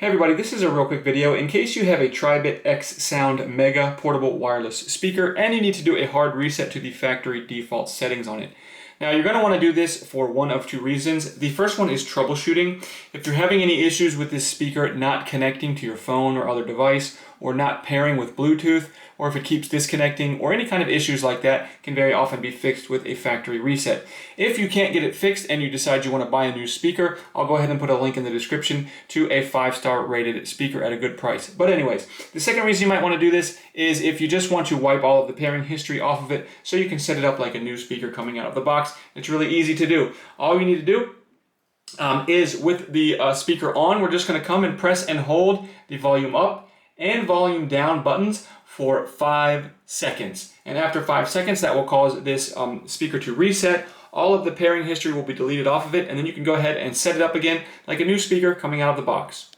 Hey everybody, this is a real quick video in case you have a TRIBIT XSound Mega portable wireless speaker and you need to do a hard reset to the factory default settings on it. Now you're going to want to do this for one of two reasons. The first one is troubleshooting. If you're having any issues with this speaker not connecting to your phone or other device, or not pairing with Bluetooth, or if it keeps disconnecting, or any kind of issues like that, can very often be fixed with a factory reset. If you can't get it fixed and you decide you want to buy a new speaker, I'll go ahead and put a link in the description to a 5-star rated speaker at a good price. But anyways, the second reason you might want to do this is if you just want to wipe all of the pairing history off of it so you can set it up like a new speaker coming out of the box. It's really easy to do. All you need to do is with the speaker on, we're just going to come and press and hold the volume up and volume down buttons for 5 seconds. And after 5 seconds, that will cause this speaker to reset. All of the pairing history will be deleted off of it, and then you can go ahead and set it up again like a new speaker coming out of the box.